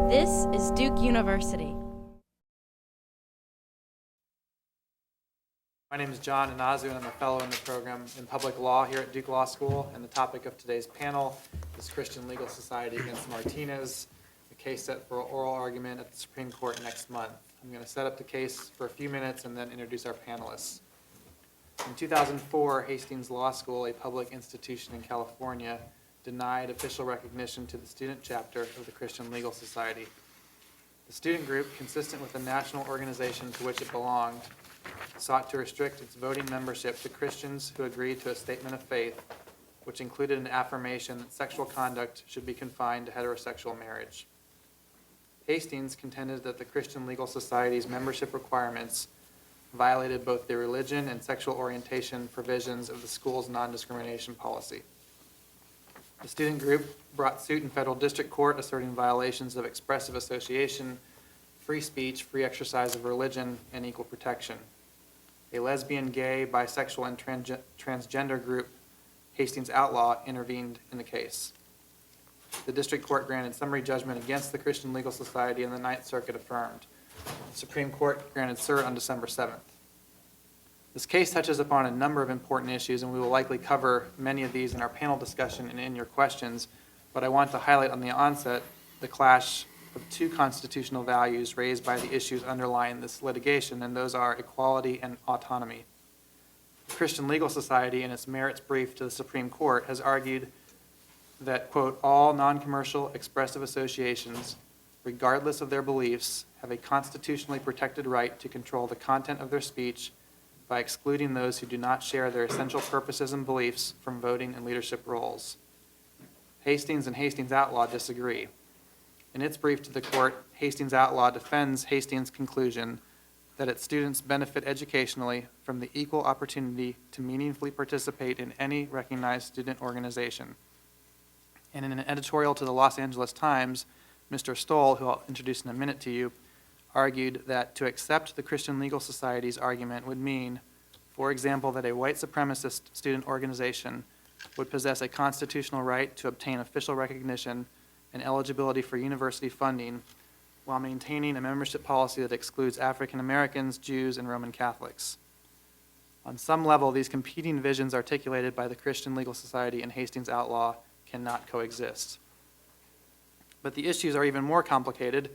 This is Duke University. My name is John Inazu, and I'm a fellow in the program in public law here at Duke Law School. And the topic of today's panel is Christian Legal Society against Martinez, a case set for oral argument at the Supreme Court next month. I'm going to set up the case for a few minutes and then introduce our panelists. In 2004, Hastings Law School, a public institution in California, denied official recognition to the student chapter of the Christian Legal Society. The student group, consistent with the national organization to which it belonged, sought to restrict its voting membership to Christians who agreed to a statement of faith, which included an affirmation that sexual conduct should be confined to heterosexual marriage. Hastings contended that the Christian Legal Society's membership requirements violated both the religion and sexual orientation provisions of the school's non-discrimination policy. The student group brought suit in federal district court asserting violations of expressive association, free speech, free exercise of religion, and equal protection. A lesbian, gay, bisexual, and transgender group, Hastings Outlaw, intervened in the case. The district court granted summary judgment against the Christian Legal Society, and the Ninth Circuit affirmed. The Supreme Court granted cert on December 7th. This case touches upon a number of important issues, and we will likely cover many of these in our panel discussion and in your questions, but I want to highlight on the onset the clash of two constitutional values raised by the issues underlying this litigation, and those are equality and autonomy. The Christian Legal Society, in its merits brief to the Supreme Court, has argued that, quote, all non-commercial expressive associations, regardless of their beliefs, have a constitutionally protected right to control the content of their speech by excluding those who do not share their essential purposes and beliefs from voting and leadership roles. Hastings and Hastings Outlaw disagree. In its brief to the court, Hastings Outlaw defends Hastings' conclusion that its students benefit educationally from the equal opportunity to meaningfully participate in any recognized student organization. And in an editorial to the Los Angeles Times, Mr. Stoll, who I'll introduce in a minute to you, argued that to accept the Christian Legal Society's argument would mean, for example, that a white supremacist student organization would possess a constitutional right to obtain official recognition and eligibility for university funding while maintaining a membership policy that excludes African Americans, Jews, and Roman Catholics. On some level, these competing visions articulated by the Christian Legal Society and Hastings Outlaw cannot coexist. But the issues are even more complicated.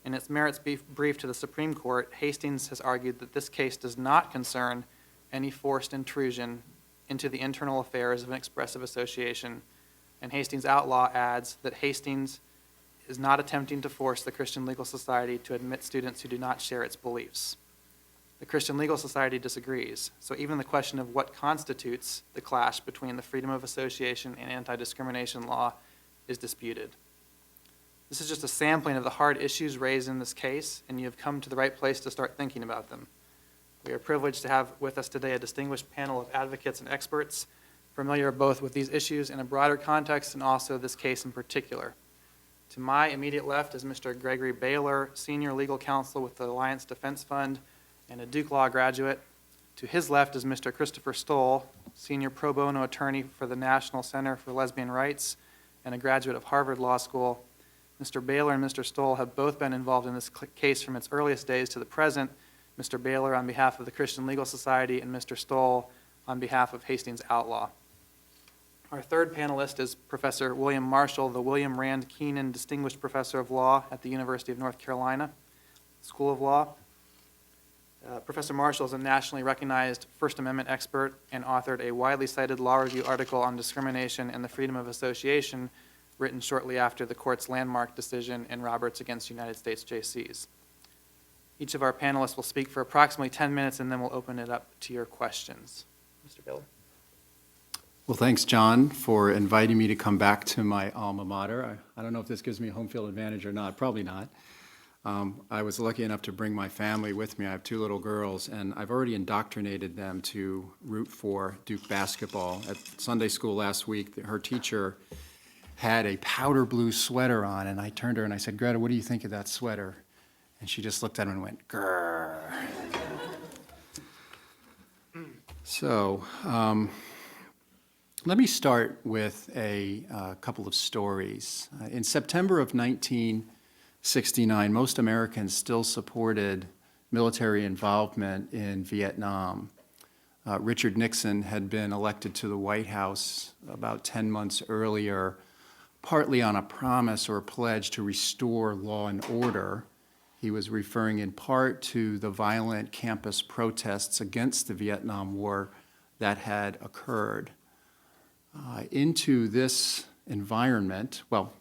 In its merits brief to the Supreme Court, Hastings has argued that this case does not concern any forced intrusion into the internal affairs of an expressive association, and Hastings Outlaw adds that Hastings is not attempting to force the Christian Legal Society to admit students who do not share its beliefs. The Christian Legal Society disagrees, so even the question of what constitutes the clash between the freedom of association and anti-discrimination law is disputed. This is just a sampling of the hard issues raised in this case, and you have come to the right place to start thinking about them. We are privileged to have with us today a distinguished panel of advocates and experts familiar both with these issues in a broader context and also this case in particular. To my immediate left is Mr. Gregory Baylor, Senior Legal Counsel with the Alliance Defense Fund and a Duke Law graduate. To his left is Mr. Christopher Stoll, Senior Pro Bono Attorney for the National Center for Lesbian Rights and a graduate of Harvard Law School. Mr. Baylor and Mr. Stoll have both been involved in this case from its earliest days to the present, Mr. Baylor on behalf of the Christian Legal Society and Mr. Stoll on behalf of Hastings Outlaw. Our third panelist is Professor William Marshall, the William Rand Keenan Distinguished Professor of Law at the University of North Carolina School of Law. Professor Marshall is a nationally recognized First Amendment expert and authored a widely cited law review article on discrimination and the freedom of association written shortly after the court's landmark decision in Roberts against United States J.C.'s. Each of our panelists will speak for approximately 10 minutes, and then we'll open it up to your questions. Mr. Baylor. Well, thanks, John, for inviting me to come back to my alma mater. I don't know if this gives me a home field advantage or not. Probably not. I was lucky enough to bring my family with me. I have two little girls, and I've already indoctrinated them to root for Duke basketball. At Sunday school last week, her teacher had a powder blue sweater on, and I turned to her and I said, Greta, what do you think of that sweater? And she just looked at him and went, grrr. So let me start with a couple of stories. In September of 1969, most Americans still supported military involvement in Vietnam. Richard Nixon had been elected to the White House about 10 months earlier, partly on a promise or a pledge to restore law and order. He was referring in part to the violent campus protests against the Vietnam War that had occurred. Into this environment, well,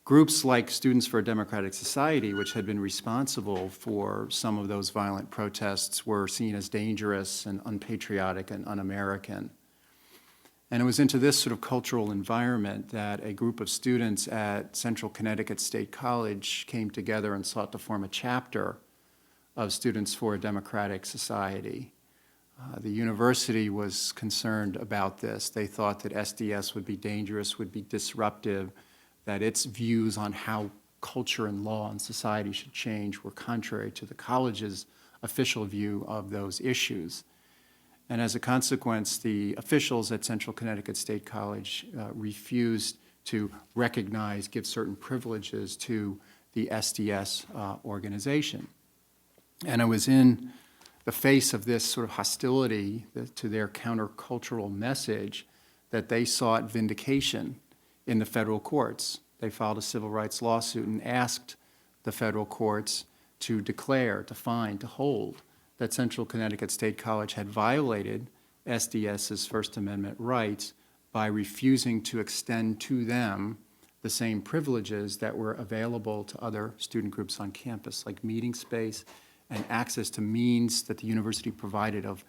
groups like Students for a Democratic Society, which had been responsible for some of those violent protests, were seen as dangerous and unpatriotic and un-American. And it was into this sort of cultural environment that a group of students at Central Connecticut State College came together and sought to form a chapter of Students for a Democratic Society. The university was concerned about this. They thought that SDS would be dangerous, would be disruptive, that its views on how culture and law and society should change were contrary to the college's official view of those issues. And as a consequence, the officials at Central Connecticut State College refused to recognize, give certain privileges to the SDS organization. And it was in the face of this sort of hostility to their countercultural message that they sought vindication in the federal courts. They filed a civil rights lawsuit and asked the federal courts to declare, to find, to hold that Central Connecticut State College had violated SDS's First Amendment rights by refusing to extend to them the same privileges that were available to other student groups on campus, like meeting space and access to means that the university provided of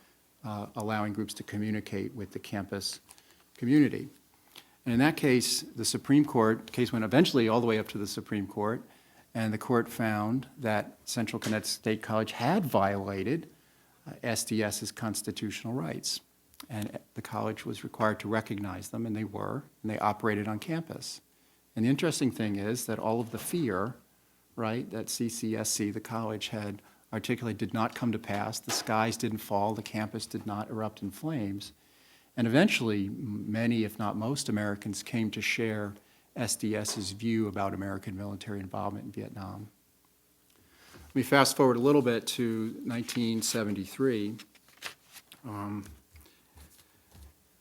allowing groups to communicate with the campus community. And in that case, the Supreme Court, the case went eventually all the way up to the Supreme Court, and the court found that Central Connecticut State College had violated SDS's constitutional rights. And the college was required to recognize them, and they were, and they operated on campus. And the interesting thing is that all of the fear, right, that CCSC, the college, had articulated did not come to pass. The skies didn't fall. The campus did not erupt in flames. And eventually, many, if not most, Americans came to share SDS's view about American military involvement in Vietnam. Let me fast forward a little bit to 1973.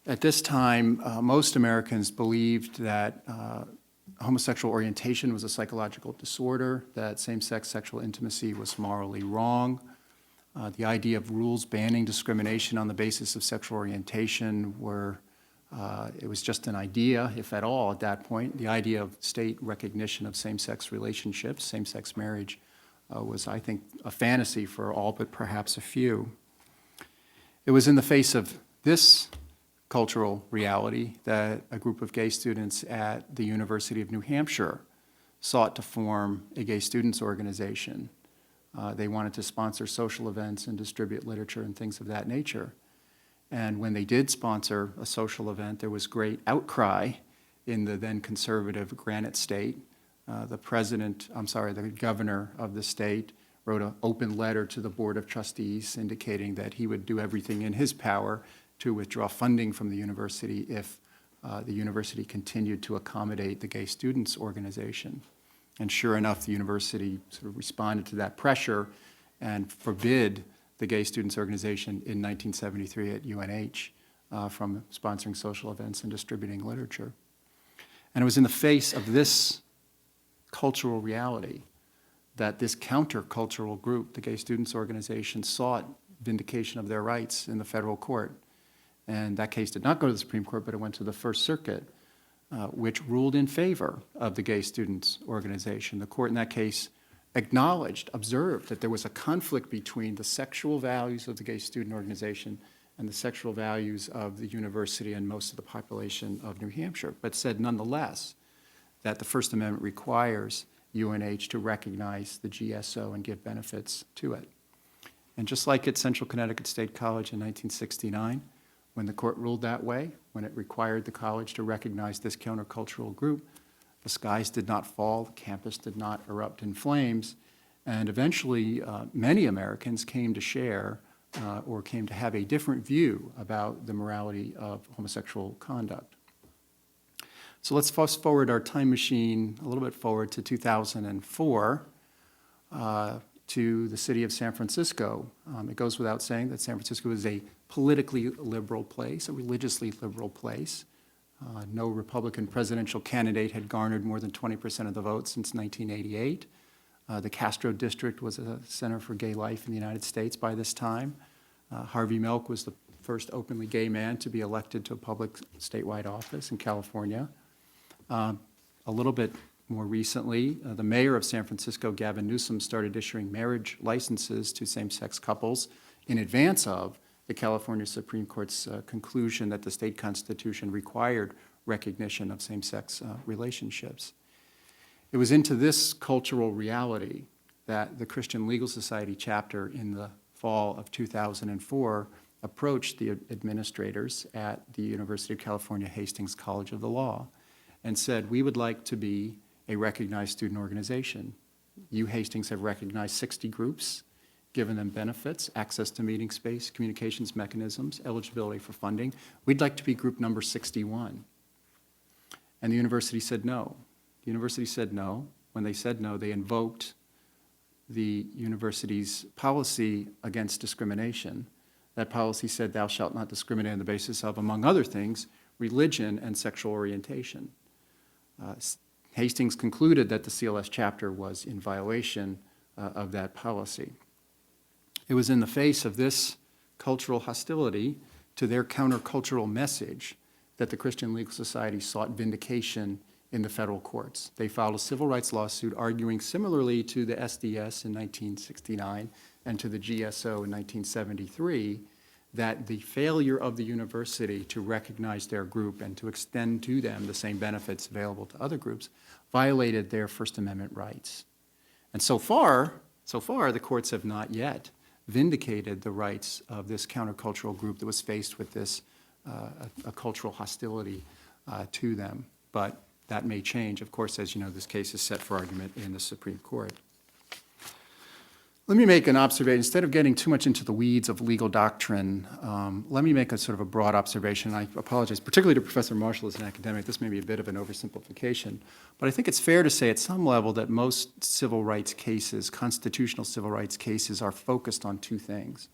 At this time, most Americans believed that homosexual orientation was a psychological disorder, that same-sex sexual intimacy was morally wrong. The idea of rules banning discrimination on the basis of sexual orientation it was just an idea, if at all, at that point. The idea of state recognition of same-sex relationships, same-sex marriage, was, I think, a fantasy for all but perhaps a few. It was in the face of this cultural reality that a group of gay students at the University of New Hampshire sought to form a gay students organization. They wanted to sponsor social events and distribute literature and things of that nature. And when they did sponsor a social event, there was great outcry in the then conservative Granite State. The governor of the state wrote an open letter to the Board of Trustees indicating that he would do everything in his power to withdraw funding from the university if the university continued to accommodate the gay students organization. And sure enough, the university sort of responded to that pressure and forbid the gay students organization in 1973 at UNH from sponsoring social events and distributing literature. And it was in the face of this cultural reality that this countercultural group, the gay students organization, sought vindication of their rights in the federal court. And that case did not go to the Supreme Court, but it went to the First Circuit, which ruled in favor of the gay students organization. The court in that case acknowledged, observed that there was a conflict between the sexual values of the gay student organization and the sexual values of the university and most of the population of New Hampshire, but said nonetheless that the First Amendment requires UNH to recognize the GSO and give benefits to it. And just like at Central Connecticut State College in 1969, when the court ruled that way, when it required the college to recognize this countercultural group, the skies did not fall, the campus did not erupt in flames, and eventually many Americans came to share or came to have a different view about the morality of homosexual conduct. So let's fast forward our time machine a little bit forward to 2004, to the city of San Francisco. It goes without saying that San Francisco is a politically liberal place, a religiously liberal place. No Republican presidential candidate had garnered more than 20% of the vote since 1988. The Castro district was a center for gay life in the United States by this time. Harvey Milk was the first openly gay man to be elected to a public statewide office in California. A little bit more recently, the mayor of San Francisco, Gavin Newsom, started issuing marriage licenses to same-sex couples in advance of the California Supreme Court's conclusion that the state constitution required recognition of same-sex relationships. It was into this cultural reality that the Christian Legal Society chapter in the fall of 2004 approached the administrators at the University of California Hastings College of the Law and said, we would like to be a recognized student organization. You, Hastings, have recognized 60 groups, given them benefits, access to meeting space, communications mechanisms, eligibility for funding. We'd like to be group number 61. And the university said no. The university said no. When they said no, they invoked the university's policy against discrimination. That policy said, thou shalt not discriminate on the basis of, among other things, religion and sexual orientation. Hastings concluded that the CLS chapter was in violation of that policy. It was in the face of this cultural hostility to their countercultural message that the Christian Legal Society sought vindication in the federal courts. They filed a civil rights lawsuit arguing similarly to the SDS in 1969 and to the GSO in 1973 that the failure of the university to recognize their group and to extend to them the same benefits available to other groups violated their First Amendment rights. And so far, the courts have not yet vindicated the rights of this countercultural group that was faced with this a cultural hostility to them. But that may change. Of course, as you know, this case is set for argument in the Supreme Court. Let me make an observation. Instead of getting too much into the weeds of legal doctrine, let me make a sort of a broad observation. I apologize, particularly to Professor Marshall as an academic. This may be a bit of an oversimplification. But I think it's fair to say at some level that most civil rights cases, constitutional civil rights cases, are focused on two things.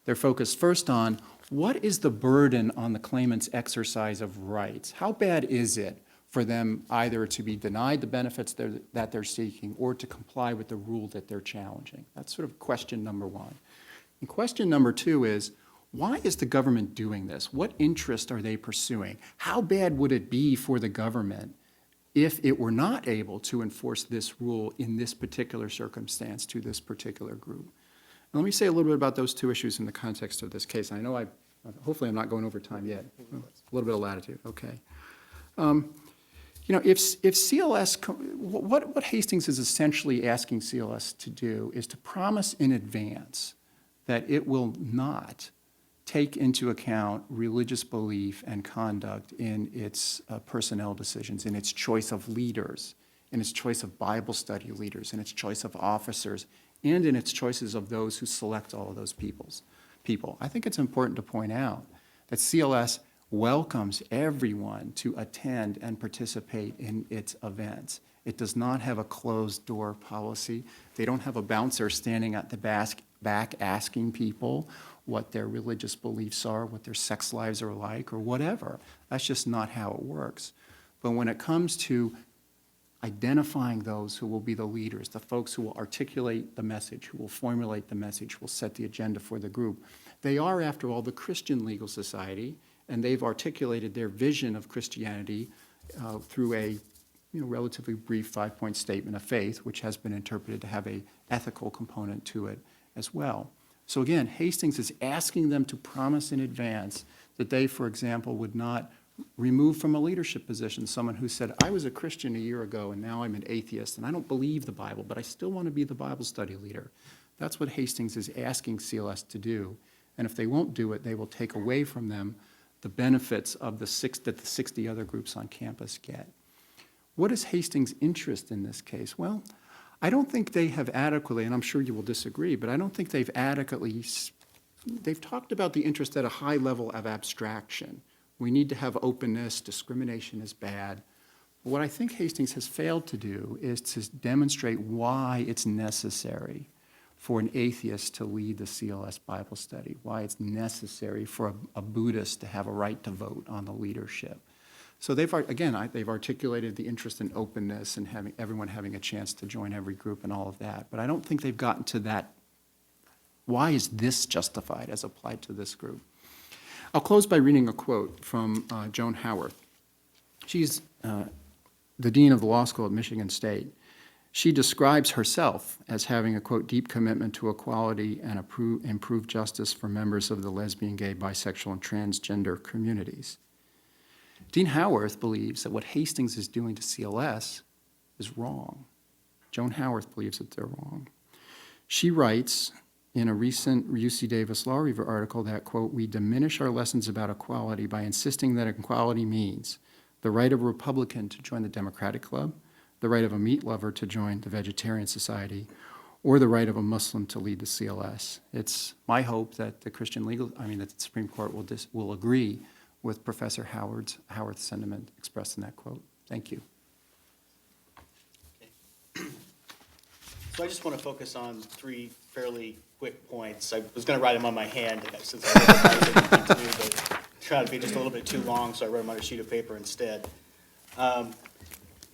They're focused first on what is the burden on the claimant's exercise of rights? How bad is it for them either to be denied the benefits that they're seeking or to comply with the rule that they're challenging? That's sort of question number one. And question number two is, why is the government doing this? What interest are they pursuing? How bad would it be for the government if it were not able to enforce this rule in this particular circumstance to this particular group? And let me say a little bit about those two issues in the context of this case. I know hopefully I'm not going over time yet. A little bit of latitude, okay. You know, if CLS, what Hastings is essentially asking CLS to do is to promise in advance that it will not take into account religious belief and conduct in its personnel decisions, in its choice of leaders, in its choice of Bible study leaders, in its choice of officers, and in its choices of those who select all of those people. I think it's important to point out that CLS welcomes everyone to attend and participate in its events. It does not have a closed-door policy. They don't have a bouncer standing at the back asking people what their religious beliefs are, what their sex lives are like, or whatever. That's just not how it works. But when it comes to identifying those who will be the leaders, the folks who will articulate the message, who will formulate the message, who will set the agenda for the group, they are, after all, the Christian Legal Society, and they've articulated their vision of Christianity through a relatively brief 5-point statement of faith, which has been interpreted to have an ethical component to it as well. So again, Hastings is asking them to promise in advance that they, for example, would not remove from a leadership position someone who said, I was a Christian a year ago and now I'm an atheist and I don't believe the Bible, but I still want to be the Bible study leader. That's what Hastings is asking CLS to do. And if they won't do it, they will take away from them the benefits of that the 60 other groups on campus get. What is Hastings' interest in this case? Well, I don't think they have adequately, and I'm sure you will disagree, but I don't think they've talked about the interest at a high level of abstraction. We need to have openness, discrimination is bad. What I think Hastings has failed to do is to demonstrate why it's necessary for an atheist to lead the CLS Bible study, why it's necessary for a Buddhist to have a right to vote on the leadership. So they've articulated the interest in openness and everyone having a chance to join every group and all of that. But I don't think they've gotten to that, why is this justified as applied to this group? I'll close by reading a quote from Joan Howarth. She's the dean of the law school at Michigan State. She describes herself as having a, quote, deep commitment to equality and improved justice for members of the lesbian, gay, bisexual, and transgender communities. Dean Howarth believes that what Hastings is doing to CLS is wrong. Joan Howarth believes that they're wrong. She writes in a recent UC Davis Law Review article that, quote, we diminish our lessons about equality by insisting that equality means the right of a Republican to join the Democratic Club, the right of a meat lover to join the Vegetarian Society, or the right of a Muslim to lead the CLS. It's my hope that that the Supreme Court will agree with Professor Howarth's sentiment expressed in that quote. Thank you. Okay. So I just want to focus on three fairly quick points. I was going to write them on my hand since I didn't to do, but trying to be just a little bit too long, so I wrote them on a sheet of paper instead.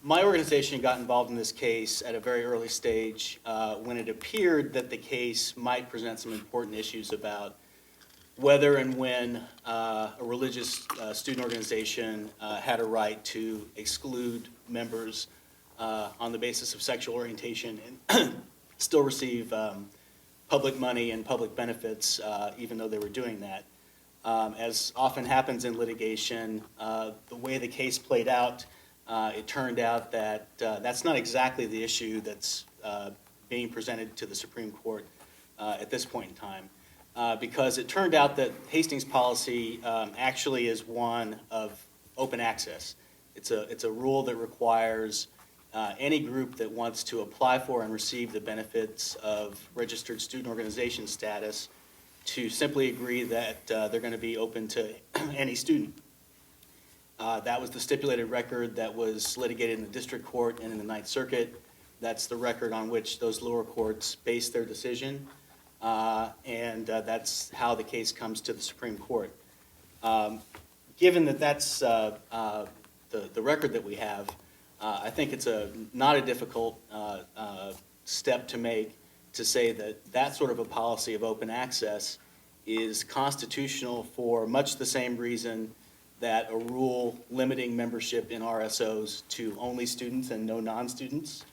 My organization got involved in this case at a very early stage when it appeared that the case might present some important issues about whether and when a religious student organization had a right to exclude members on the basis of sexual orientation and still receive public money and public benefits even though they were doing that. As often happens in litigation, the way the case played out, it turned out that that's not exactly the issue that's being presented to the Supreme Court at this point in time. Because it turned out that Hastings policy actually is one of open access. It's a rule that requires any group that wants to apply for and receive the benefits of registered student organization status to simply agree that they're going to be open to any student. That was the stipulated record that was litigated in the district court and in the Ninth Circuit. That's the record on which those lower courts based their decision. And that's how the case comes to the Supreme Court. Given that that's the record that we have, I think it's not a difficult step to make to say that that sort of a policy of open access is constitutional for much the same reason that a rule limiting membership in RSOs to only students and no non-students,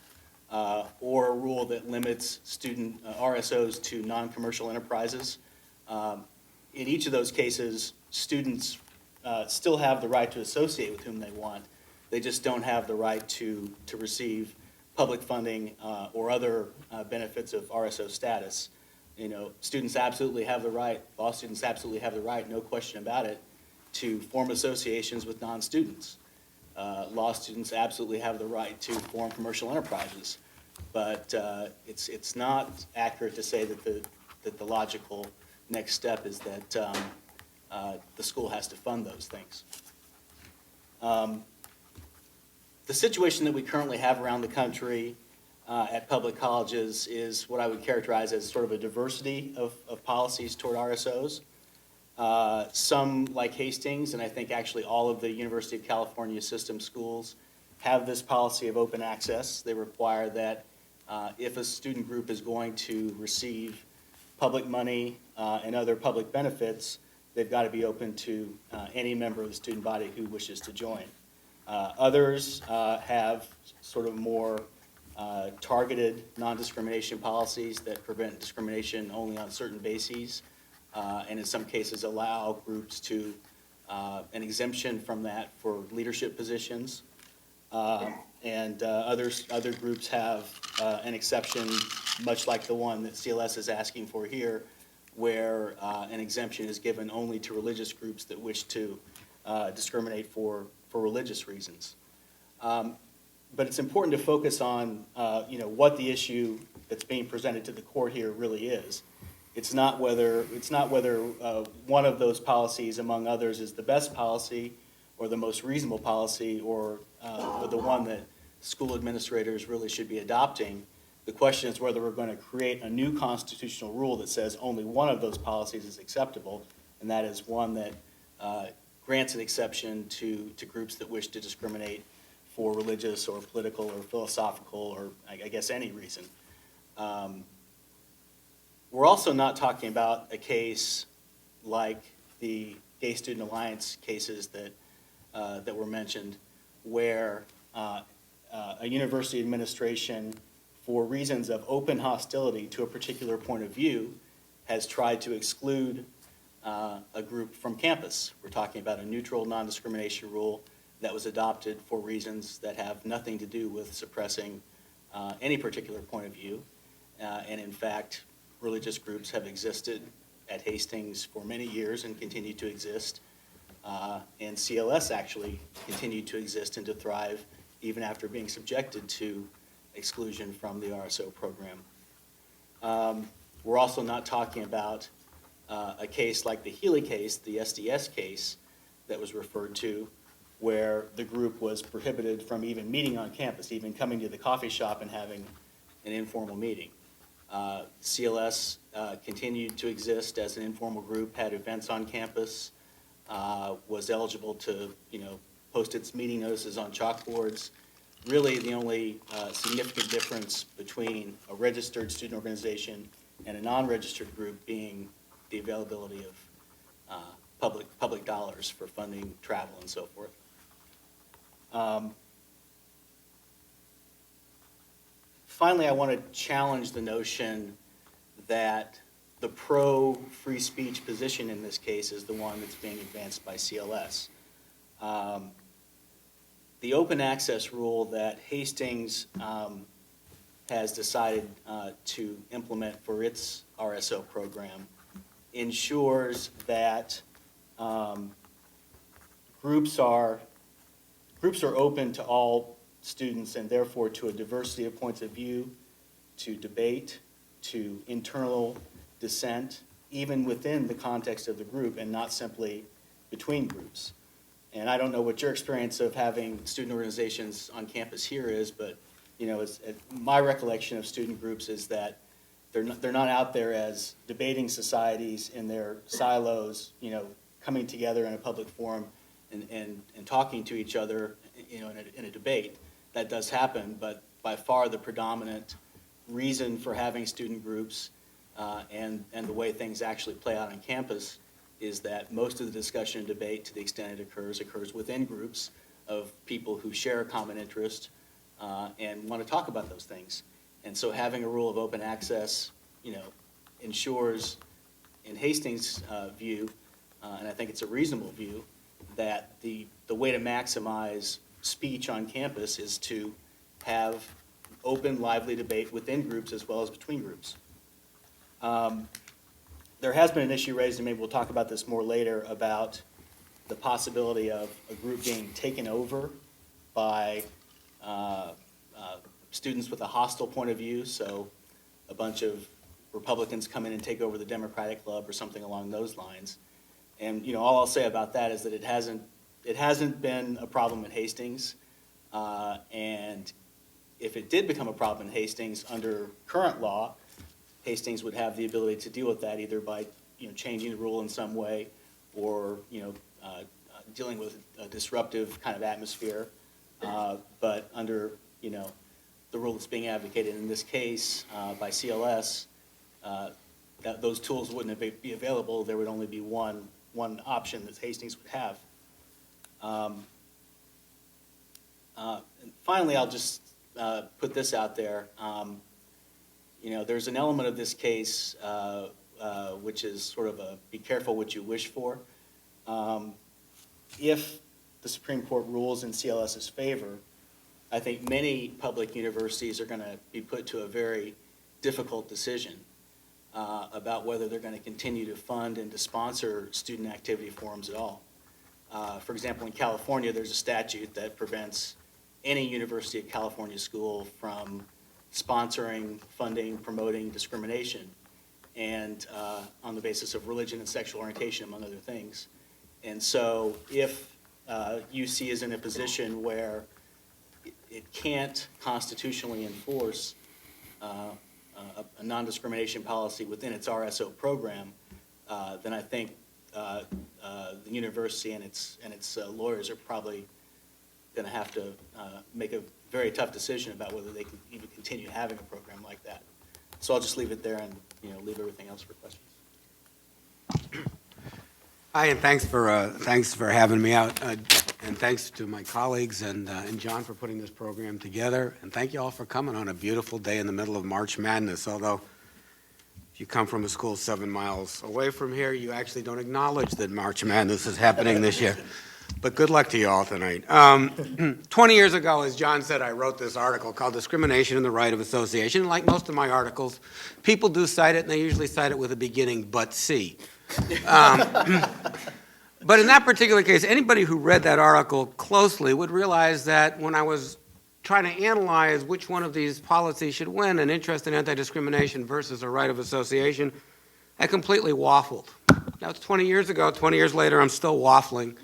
or a rule that limits student RSOs to non-commercial enterprises. In each of those cases, students still have the right to associate with whom they want. They just don't have the right to receive public funding or other benefits of RSO status. You know, students absolutely have the right, law students absolutely have the right, no question about it, to form associations with non-students. Law students absolutely have the right to form commercial enterprises, but it's not accurate to say that the logical next step is that the school has to fund those things. The situation that we currently have around the country at public colleges is what I would characterize as sort of a diversity of policies toward RSOs. Some, like Hastings, and I think actually all of the University of California system schools, have this policy of open access. They require that if a student group is going to receive public money and other public benefits, they've got to be open to any member of the student body who wishes to join. Others have sort of more targeted non-discrimination policies that prevent discrimination only on certain bases, and in some cases allow groups to an exemption from that for leadership positions. And other groups have an exception, much like the one that CLS is asking for here, where an exemption is given only to religious groups that wish to discriminate for religious reasons. But it's important to focus on what the issue that's being presented to the court here really is. It's not whether one of those policies among others is the best policy, or the most reasonable policy, or the one that school administrators really should be adopting. The question is whether we're going to create a new constitutional rule that says only one of those policies is acceptable, and that is one that grants an exception to groups that wish to discriminate for religious or political or philosophical or I guess any reason. We're also not talking about a case like the Gay Student Alliance cases that were mentioned, where a university administration, for reasons of open hostility to a particular point of view, has tried to exclude a group from campus. We're talking about a neutral non-discrimination rule that was adopted for reasons that have nothing to do with suppressing any particular point of view. And in fact, religious groups have existed at Hastings for many years and continue to exist. And CLS actually continued to exist and to thrive even after being subjected to exclusion from the RSO program. We're also not talking about a case like the Healy case, the SDS case that was referred to, where the group was prohibited from even meeting on campus, even coming to the coffee shop and having an informal meeting. CLS continued to exist as an informal group, had events on campus, was eligible to, post its meeting notices on chalkboards. Really, the only significant difference between a registered student organization and a non-registered group being the availability of public dollars for funding travel and so forth. Finally, I want to challenge the notion that the pro-free speech position in this case is the one that's being advanced by CLS. The open access rule that Hastings has decided to implement for its RSO program ensures that groups are open to all students and therefore to a diversity of points of view, to debate, to internal dissent, even within the context of the group and not simply between groups. And I don't know what your experience of having student organizations on campus here is, but my recollection of student groups is that they're not out there as debating societies in their silos, coming together in a public forum and talking to each other, in a debate. That does happen, but by far the predominant reason for having student groups and the way things actually play out on campus is that most of the discussion and debate, to the extent it occurs within groups of people who share a common interest and want to talk about those things. And so having a rule of open access, ensures, in Hastings' view, and I think it's a reasonable view, that the way to maximize speech on campus is to have open, lively debate within groups as well as between groups. There has been an issue raised, and maybe we'll talk about this more later, about the possibility of a group being taken over by students with a hostile point of view. So a bunch of Republicans come in and take over the Democratic Club or something along those lines. And all I'll say about that is that it hasn't been a problem at Hastings. And if it did become a problem in Hastings under current law, Hastings would have the ability to deal with that either by changing the rule in some way or dealing with a disruptive kind of atmosphere. But under the rule that's being advocated in this case by CLS, those tools wouldn't be available. There would only be one option that Hastings would have. And finally, I'll just put this out there. There's an element of this case which is sort of a be careful what you wish for. If the Supreme Court rules in CLS's favor, I think many public universities are going to be put to a very difficult decision about whether they're going to continue to fund and to sponsor student activity forums at all. For example, in California, there's a statute that prevents any University of California school from sponsoring, funding, promoting discrimination, and on the basis of religion and sexual orientation, among other things. And so if UC is in a position where it can't constitutionally enforce a non-discrimination policy within its RSO program, then I think the university and its lawyers are probably going to have to make a very tough decision about whether they can even continue having a program like that. So I'll just leave it there and leave everything else for questions. Hi, and thanks for having me out, and thanks to my colleagues and John for putting this program together, and thank you all for coming on a beautiful day in the middle of March Madness. Although, if you come from a school 7 miles away from here, you actually don't acknowledge that March Madness is happening this year. But good luck to you all tonight. 20 years ago, as John said, I wrote this article called Discrimination and the Right of Association. And like most of my articles, people do cite it, and they usually cite it with a beginning, but see. But in that particular case, anybody who read that article closely would realize that when I was trying to analyze which one of these policies should win, an interest in anti-discrimination versus a right of association, I completely waffled. That was 20 years ago. 20 years later, I'm still waffling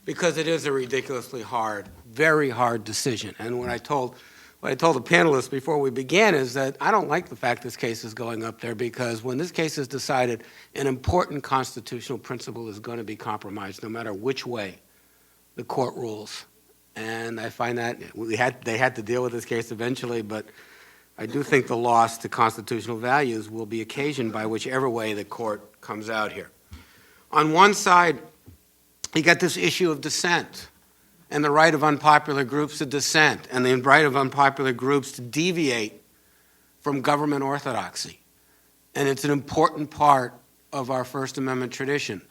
because it is a ridiculously hard, very hard decision. And what I told the panelists before we began is that I don't like the fact this case is going up there, because when this case is decided, an important constitutional principle is going to be compromised no matter which way the court rules. And I find that they had to deal with this case eventually, but I do think the loss to constitutional values will be occasioned by whichever way the court comes out here. On one side, you got this issue of dissent and the right of unpopular groups to dissent and the right of unpopular groups to deviate from government orthodoxy. And it's an important part of our First Amendment tradition.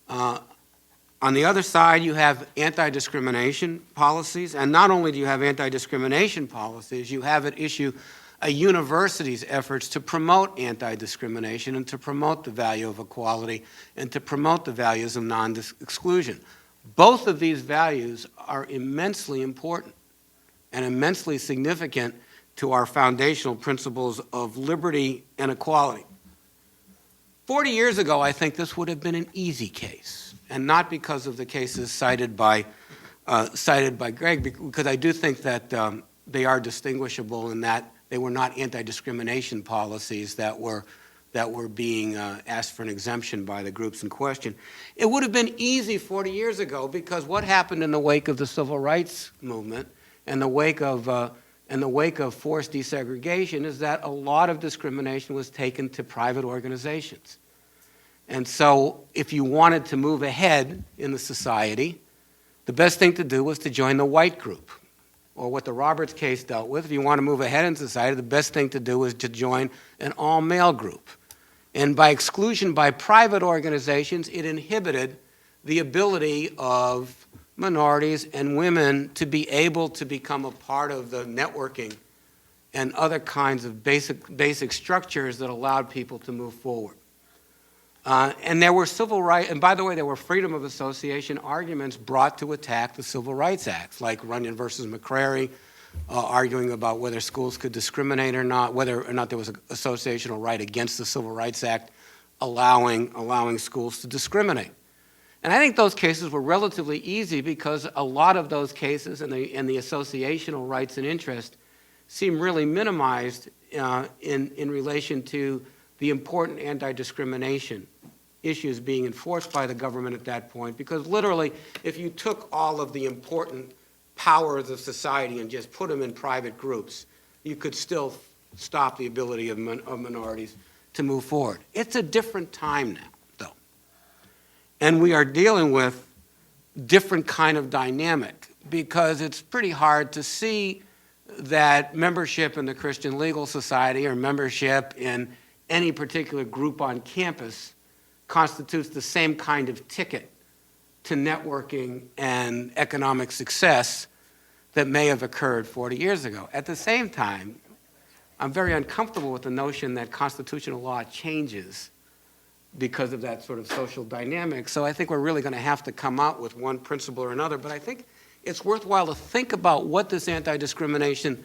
On the other side, you have anti-discrimination policies, and not only do you have anti-discrimination policies, you have at issue a university's efforts to promote anti-discrimination and to promote the value of equality and to promote the values of non-exclusion. Both of these values are immensely important and immensely significant to our foundational principles of liberty and equality. 40 years ago, I think this would have been an easy case, and not because of the cases cited by Greg, because I do think that they are distinguishable in that they were not anti-discrimination policies that were being asked for an exemption by the groups in question. It would have been easy 40 years ago, because what happened in the wake of the civil rights movement and the wake of forced desegregation is that a lot of discrimination was taken to private organizations. And so if you wanted to move ahead in the society, the best thing to do was to join the white group, or what the Roberts case dealt with. If you want to move ahead in society, the best thing to do is to join an all-male group. And by exclusion by private organizations, it inhibited the ability of minorities and women to be able to become a part of the networking and other kinds of basic structures that allowed people to move forward. And there were civil rights, and by the way, there were freedom of association arguments brought to attack the Civil Rights Acts, like Runyon versus McCrary, arguing about whether schools could discriminate or not, whether or not there was an associational right against the Civil Rights Act allowing schools to discriminate. And I think those cases were relatively easy, because a lot of those cases and the associational rights and interest seem really minimized in relation to the important anti-discrimination issues being enforced by the government at that point, because literally, if you took all of the important powers of society and just put them in private groups, you could still stop the ability of minorities to move forward. It's a different time now, though. And we are dealing with different kind of dynamic, because it's pretty hard to see that membership in the Christian Legal Society or membership in any particular group on campus constitutes the same kind of ticket to networking and economic success that may have occurred 40 years ago. At the same time, I'm very uncomfortable with the notion that constitutional law changes because of that sort of social dynamic. So I think we're really going to have to come out with one principle or another. But I think it's worthwhile to think about what this anti-discrimination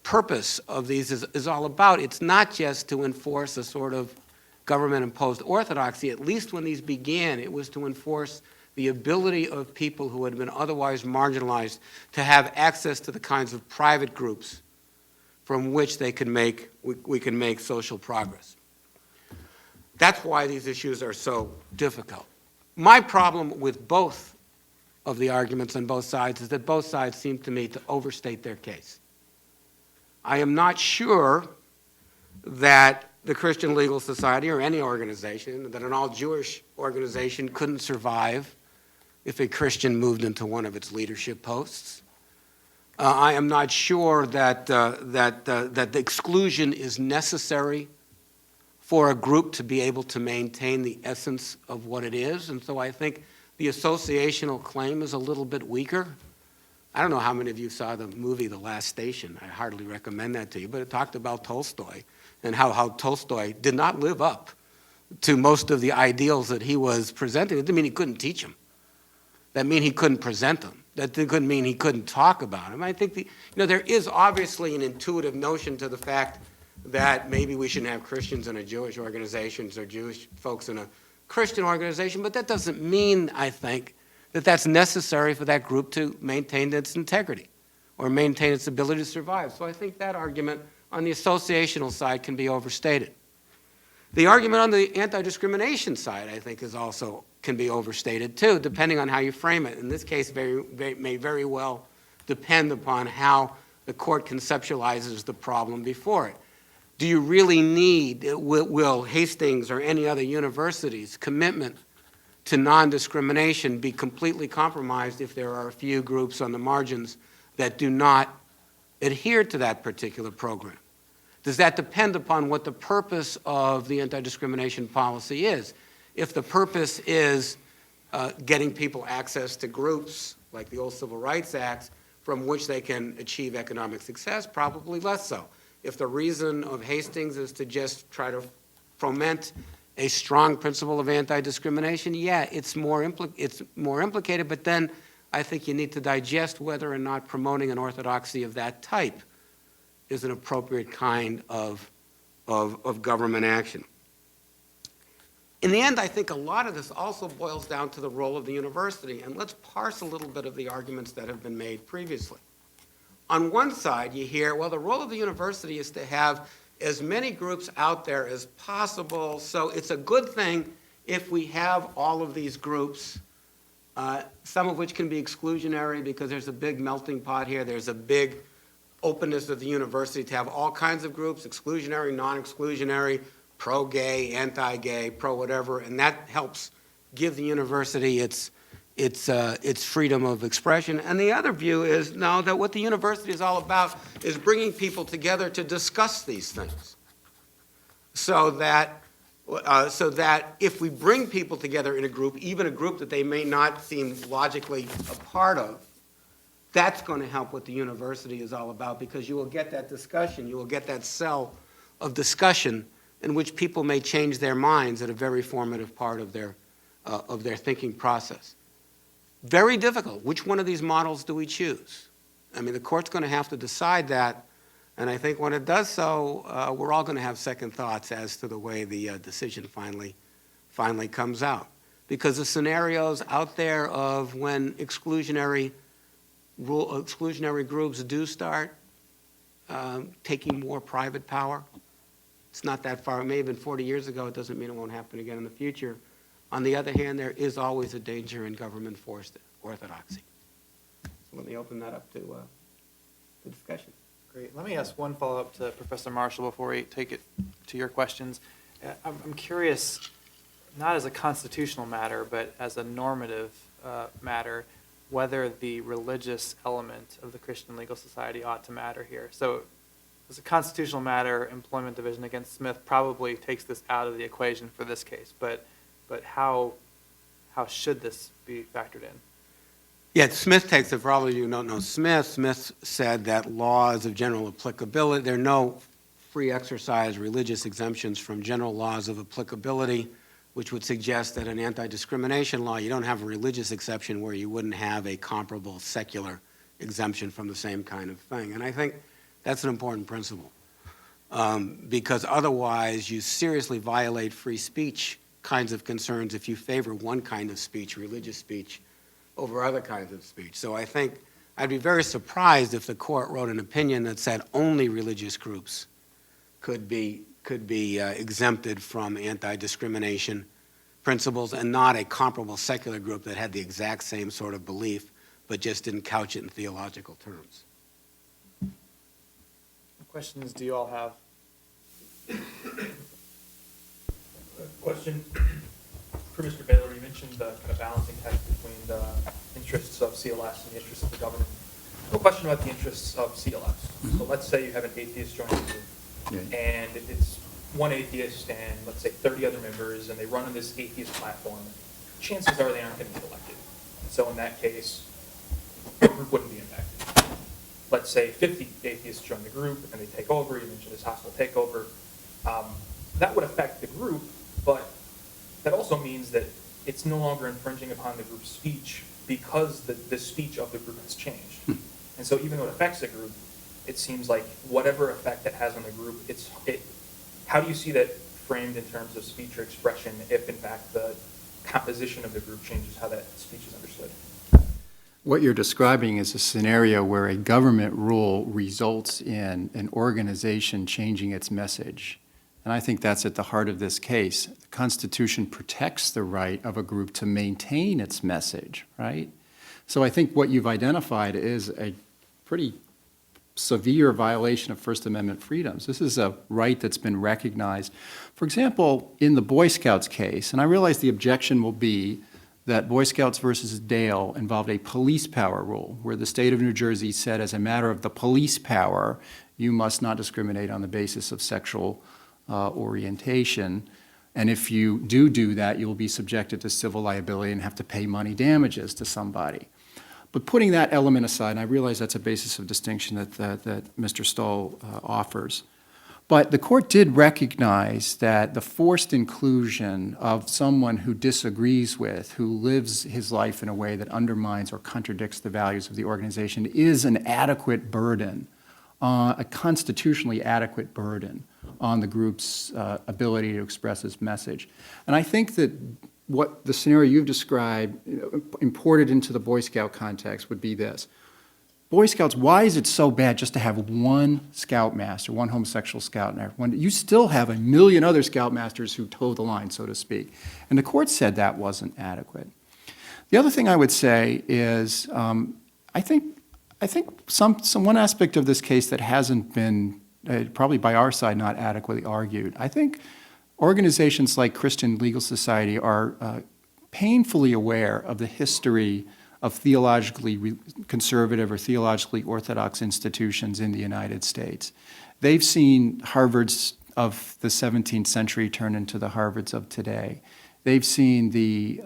purpose of these is all about. It's not just to enforce a sort of government-imposed orthodoxy. At least when these began, it was to enforce the ability of people who had been otherwise marginalized to have access to the kinds of private groups from which we can make social progress. That's why these issues are so difficult. My problem with both of the arguments on both sides is that both sides seem to me to overstate their case. I am not sure that the Christian Legal Society or any organization, that an all-Jewish organization couldn't survive if a Christian moved into one of its leadership posts. I am not sure that the exclusion is necessary for a group to be able to maintain the essence of what it is, and so I think the associational claim is a little bit weaker. I don't know how many of you saw the movie The Last Station. I hardly recommend that to you, but it talked about Tolstoy and how Tolstoy did not live up to most of the ideals that he was presenting. It didn't mean he couldn't teach them. That mean he couldn't present them. That couldn't mean he couldn't talk about them. I think there is obviously an intuitive notion to the fact that maybe we shouldn't have Christians in a Jewish organization or Jewish folks in a Christian organization, but that doesn't mean, I think, that that's necessary for that group to maintain its integrity or maintain its ability to survive. So I think that argument on the associational side can be overstated. The argument on the anti-discrimination side, I think, can be overstated too, depending on how you frame it. In this case, may very well depend upon how the court conceptualizes the problem before it. Do you really need, will Hastings or any other university's commitment to non-discrimination be completely compromised if there are a few groups on the margins that do not adhere to that particular program? Does that depend upon what the purpose of the anti-discrimination policy is? If the purpose is getting people access to groups like the old Civil Rights Acts from which they can achieve economic success, probably less so. If the reason of Hastings is to just try to foment a strong principle of anti-discrimination, yeah, it's more implicated, but then I think you need to digest whether or not promoting an orthodoxy of that type is an appropriate kind of government action. In the end, I think a lot of this also boils down to the role of the university, and let's parse a little bit of the arguments that have been made previously. On one side, you hear, well, the role of the university is to have as many groups out there as possible, so it's a good thing if we have all of these groups, some of which can be exclusionary because there's a big melting pot here, there's a big openness of the university to have all kinds of groups, exclusionary, non-exclusionary, pro-gay, anti-gay, pro-whatever, and that helps give the university its freedom of expression. And the other view is, no, that what the university is all about is bringing people together to discuss these things. So that if we bring people together in a group, even a group that they may not seem logically a part of, that's going to help what the university is all about, because you will get that discussion, you will get that cell of discussion in which people may change their minds at a very formative part of their thinking process. Very difficult. Which one of these models do we choose? I mean, the court's going to have to decide that, and I think when it does so, we're all going to have second thoughts as to the way the decision finally comes out. Because the scenarios out there of when exclusionary groups do start taking more private power, it's not that far. It may have been 40 years ago. It doesn't mean it won't happen again in the future. On the other hand, there is always a danger in government-forced orthodoxy. So let me open that up to discussion. Great. Let me ask one follow-up to Professor Marshall before we take it to your questions. I'm curious, not as a constitutional matter, but as a normative matter, whether the religious element of the Christian Legal Society ought to matter here. So as a constitutional matter, Employment Division against Smith probably takes this out of the equation for this case, but how should this be factored in? Yeah, Smith takes it. For all of you who don't know Smith said that laws of general applicability, there are no free exercise religious exemptions from general laws of applicability, which would suggest that an anti-discrimination law, you don't have a religious exception where you wouldn't have a comparable secular exemption from the same kind of thing. And I think that's an important principle, because otherwise you seriously violate free speech kinds of concerns if you favor one kind of speech, religious speech, over other kinds of speech. So I think I'd be very surprised if the court wrote an opinion that said only religious groups could be exempted from anti-discrimination principles and not a comparable secular group that had the exact same sort of belief but just didn't couch it in theological terms. What questions do you all have? Question for Mr. Baylor. You mentioned the kind of balancing act between the interests of CLS and the interests of the government. I have a question about the interests of CLS. So let's say you have an atheist joining the group, and it's one atheist and let's say 30 other members, and they run on this atheist platform. Chances are they aren't going to get elected. So in that case, the group wouldn't be impacted. Let's say 50 atheists join the group and they take over. You mentioned this hostile takeover. That would affect the group, but that also means that it's no longer infringing upon the group's speech because the speech of the group has changed. And so even though it affects the group, it seems like whatever effect it has on the group, how do you see that framed in terms of speech or expression if in fact the composition of the group changes how that speech is understood? What you're describing is a scenario where a government rule results in an organization changing its message. And I think that's at the heart of this case. The Constitution protects the right of a group to maintain its message, right? So I think what you've identified is a pretty severe violation of First Amendment freedoms. This is a right that's been recognized. For example, in the Boy Scouts case, and I realize the objection will be that Boy Scouts versus Dale involved a police power rule, where the state of New Jersey said as a matter of the police power, you must not discriminate on the basis of sexual orientation. And if you do that, you'll be subjected to civil liability and have to pay money damages to somebody. But putting that element aside, and I realize that's a basis of distinction that Mr. Stoll offers, but the court did recognize that the forced inclusion of someone who disagrees with, who lives his life in a way that undermines or contradicts the values of the organization is an adequate burden, a constitutionally adequate burden on the group's ability to express its message. And I think that what the scenario you've described, imported into the Boy Scout context, would be this. Boy Scouts, why is it so bad just to have one scoutmaster, one homosexual scout, when you still have a million other scoutmasters who toe the line, so to speak? And the court said that wasn't adequate. The other thing I would say is I think one aspect of this case that hasn't been, probably by our side, not adequately argued. I think organizations like Christian Legal Society are painfully aware of the history of theologically conservative or theologically orthodox institutions in the United States. They've seen Harvards of the 17th century turn into the Harvards of today. They've seen the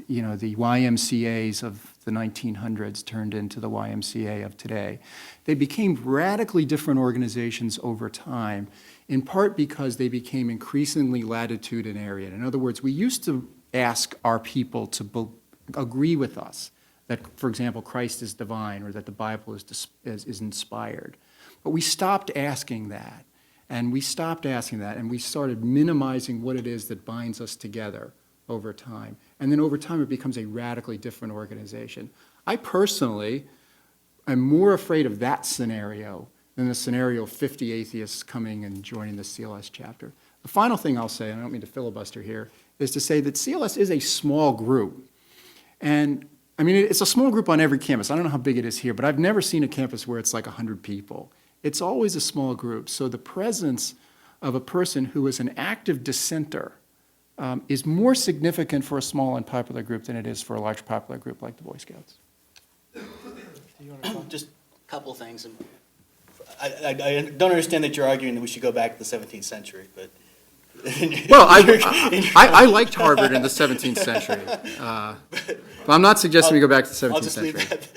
YMCAs of the 1900s turned into the YMCA of today. They became radically different organizations over time, in part because they became increasingly latitudinarian. In other words, we used to ask our people to agree with us that, for example, Christ is divine or that the Bible is inspired. But we stopped asking that, and we started minimizing what it is that binds us together over time. And then over time, it becomes a radically different organization. I personally am more afraid of that scenario than the scenario of 50 atheists coming and joining the CLS chapter. The final thing I'll say, and I don't mean to filibuster here, is to say that CLS is a small group. And I mean, it's a small group on every campus. I don't know how big it is here, but I've never seen a campus where it's like 100 people. It's always a small group. So the presence of a person who is an active dissenter is more significant for a small and popular group than it is for a large popular group like the Boy Scouts. Just a couple of things. I don't understand that you're arguing that we should go back to the 17th century, but... Well, I liked Harvard in the 17th century. But I'm not suggesting we go back to the 17th I'll just century. leave that.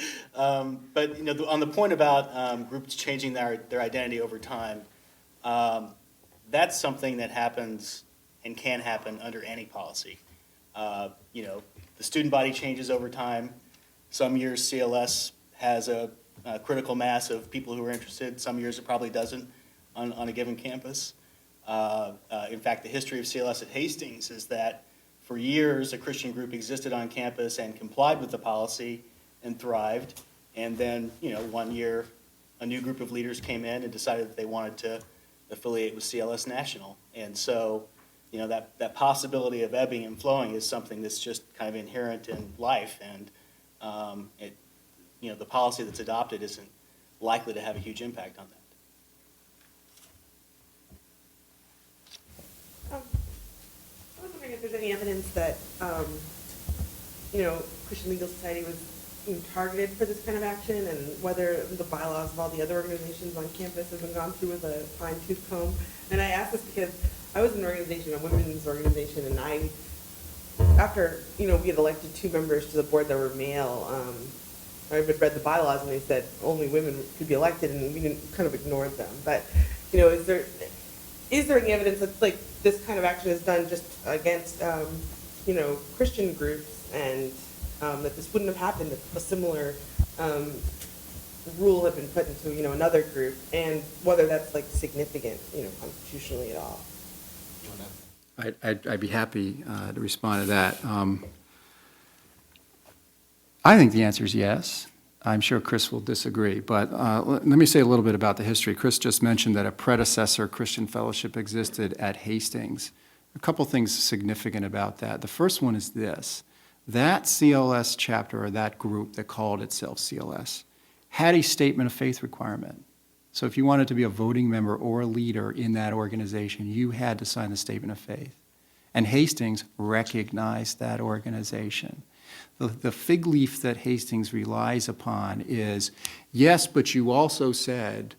But on the point about groups changing their identity over time, that's something that happens and can happen under any policy. The student body changes over time. Some years CLS has a critical mass of people who are interested. Some years it probably doesn't on a given campus. In fact, the history of CLS at Hastings is that for years, a Christian group existed on campus and complied with the policy and thrived. And then, 1 year, a new group of leaders came in and decided that they wanted to affiliate with CLS National. And so, that possibility of ebbing and flowing is something that's just kind of inherent in life. And, the policy that's adopted isn't likely to have a huge impact on that. I was wondering if there's any evidence that, Christian Legal Society was targeted for this kind of action, and whether the bylaws of all the other organizations on campus have been gone through with a fine-tooth comb. And I ask this because I was in an organization, a women's organization, and after, we had elected 2 members to the board that were male, I had read the bylaws and they said only women could be elected, and we kind of ignored them. But, is there any evidence that this kind of action is done just against, Christian groups, and that this wouldn't have happened if a similar rule had been put into, another group, and whether that's significant, constitutionally at all? I'd be happy to respond to that. I think the answer is yes. I'm sure Chris will disagree, but let me say a little bit about the history. Chris just mentioned that a predecessor Christian fellowship existed at Hastings. A couple things significant about that. The first one is this. That CLS chapter, or that group that called itself CLS, had a statement of faith requirement. So if you wanted to be a voting member or a leader in that organization, you had to sign the statement of faith. And Hastings recognized that organization. The fig leaf that Hastings relies upon is, yes, but you also said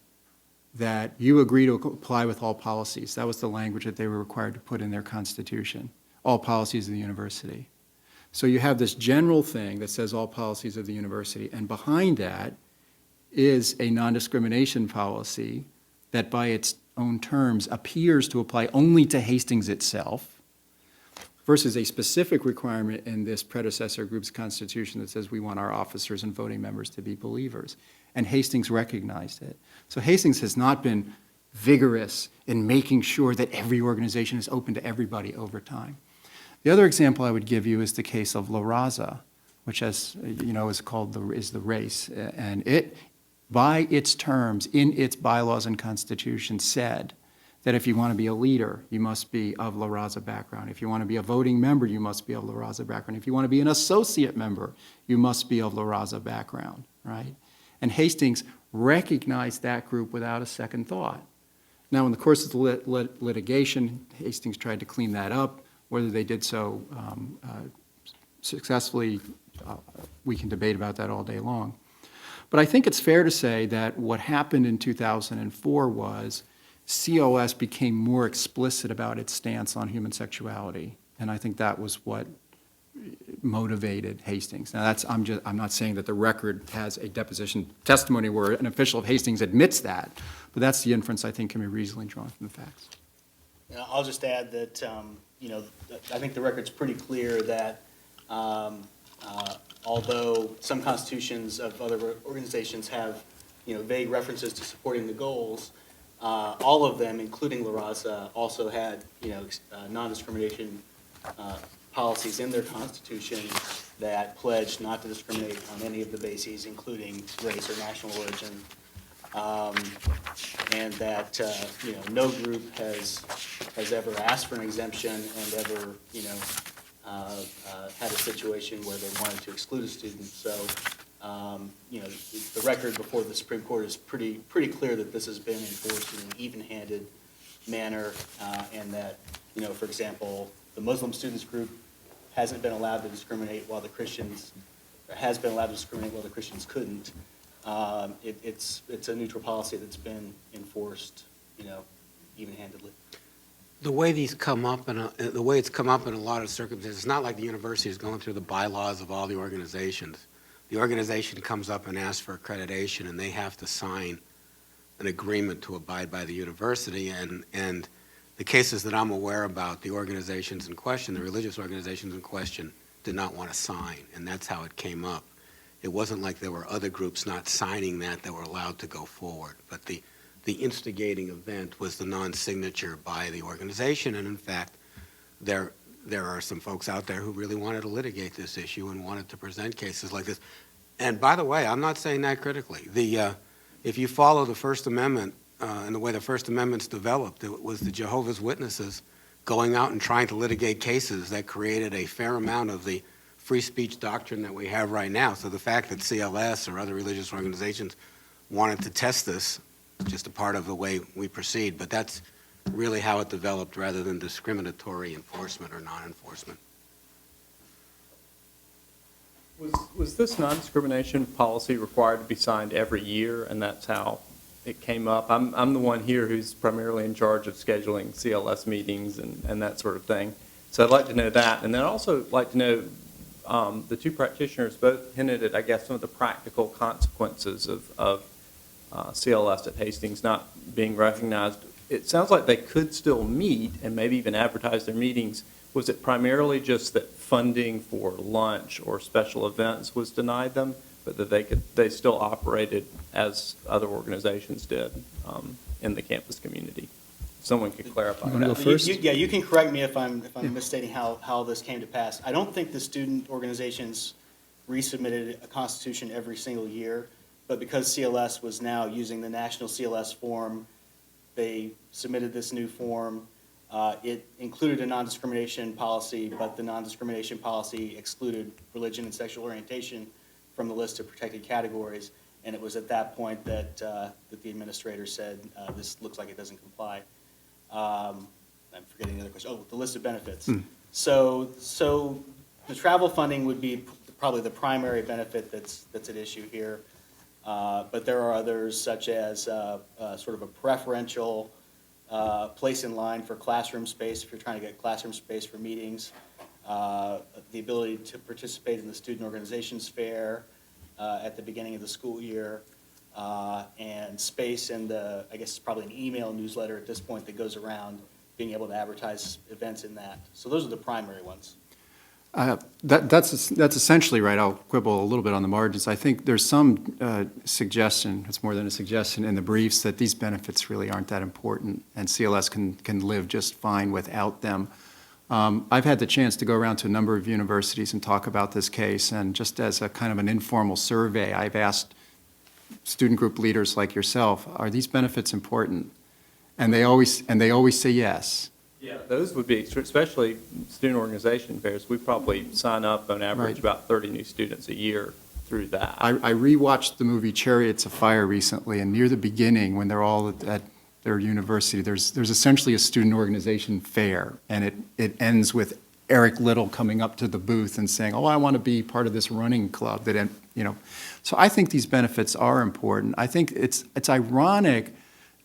that you agree to comply with all policies. That was the language that they were required to put in their constitution, all policies of the university. So you have this general thing that says all policies of the university, and behind that is a non-discrimination policy that by its own terms appears to apply only to Hastings itself, versus a specific requirement in this predecessor group's constitution that says we want our officers and voting members to be believers. And Hastings recognized it. So Hastings has not been vigorous in making sure that every organization is open to everybody over time. The other example I would give you is the case of La Raza, which, as you know, is the race. And it, by its terms, in its bylaws and constitution, said that if you want to be a leader, you must be of La Raza background. If you want to be a voting member, you must be of La Raza background. If you want to be an associate member, you must be of La Raza background, right? And Hastings recognized that group without a second thought. Now, in the course of the litigation, Hastings tried to clean that up. Whether they did so successfully, we can debate about that all day long. But I think it's fair to say that what happened in 2004 was CLS became more explicit about its stance on human sexuality, and I think that was what motivated Hastings. Now, I'm not saying that the record has a deposition testimony where an official of Hastings admits that, but that's the inference I think can be reasonably drawn from the facts. I'll just add that, I think the record's pretty clear that although some constitutions of other organizations have, vague references to supporting the goals, all of them, including La Raza, also had, non-discrimination policies in their constitution that pledged not to discriminate on any of the bases, including race or national origin, and that no group has ever asked for an exemption and ever had a situation where they wanted to exclude a student. So the record before the Supreme Court is pretty clear that this has been enforced in an even-handed manner, and that, for example, the Muslim students group hasn't been allowed to discriminate while the Christians, or has been allowed to discriminate while the Christians couldn't. It's a neutral policy that's been enforced, even-handedly. The way these come up, the way it's come up in a lot of circumstances, it's not like the university is going through the bylaws of all the organizations. The organization comes up and asks for accreditation, and they have to sign an agreement to abide by the university. And the cases that I'm aware about, the organizations in question, the religious organizations in question, did not want to sign, and that's how it came up. It wasn't like there were other groups not signing that were allowed to go forward. But the the instigating event was the non-signature by the organization, and in fact, there are some folks out there who really wanted to litigate this issue and wanted to present cases like this. And by the way, I'm not saying that critically. If you follow the First Amendment and the way the First Amendment's developed, it was the Jehovah's Witnesses going out and trying to litigate cases that created a fair amount of the free speech doctrine that we have right now. So the fact that CLS or other religious organizations wanted to test this is just a part of the way we proceed. But that's really how it developed rather than discriminatory enforcement or non-enforcement. Was this non-discrimination policy required to be signed every year, and that's how it came up? I'm the one here who's primarily in charge of scheduling CLS meetings and that sort of thing. So I'd like to know that. And then I'd also like to know, the two practitioners both hinted at, I guess, some of the practical consequences of CLS at Hastings not being recognized. It sounds like they could still meet and maybe even advertise their meetings. Was it primarily just that funding for lunch or special events was denied them, but that they still operated as other organizations did in the campus community? Someone could clarify You wanna that. go first? Yeah, you can correct me if I'm misstating how this came to pass. I don't think the student organizations resubmitted a constitution every single year, but because CLS was now using the national CLS form, they submitted this new form. It included a non-discrimination policy, but the non-discrimination policy excluded religion and sexual orientation from the list of protected categories. And it was at that point that the administrator said, this looks like it doesn't comply. I'm forgetting the other question. Oh, the list of benefits. So the travel funding would be probably the primary benefit that's at issue here. But there are others, such as sort of a preferential place in line for classroom space if you're trying to get classroom space for meetings, the ability to participate in the student organizations fair at the beginning of the school year, and space in the, I guess it's probably an email newsletter at this point that goes around, being able to advertise events in that. So those are the primary ones. That's essentially right. I'll quibble a little bit on the margins. I think there's some suggestion, it's more than a suggestion in the briefs, that these benefits really aren't that important and CLS can live just fine without them. I've had the chance to go around to a number of universities and talk about this case, and just as a kind of an informal survey, I've asked student group leaders like yourself, are these benefits important? And they always say yes. Yeah, those would be, especially student organization fairs, we probably sign up on average Right. about 30 new students a year through that. I rewatched the movie Chariots of Fire recently, and near the beginning, when they're all at their university, there's essentially a student organization fair, and it ends with Eric Little coming up to the booth and saying, "Oh, I want to be part of this running club." That, you know, so I think these benefits are important. I think it's ironic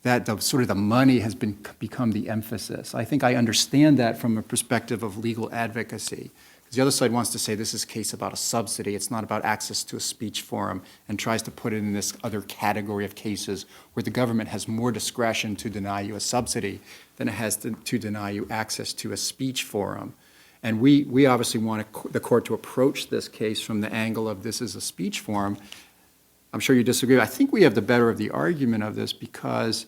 that the sort of the money has become the emphasis. I think I understand that from a perspective of legal advocacy. Because the other side wants to say this is a case about a subsidy, it's not about access to a speech forum, and tries to put it in this other category of cases where the government has more discretion to deny you a subsidy than it has to deny you access to a speech forum. And we obviously want the court to approach this case from the angle of this is a speech forum. I'm sure you disagree. I think we have the better of the argument of this because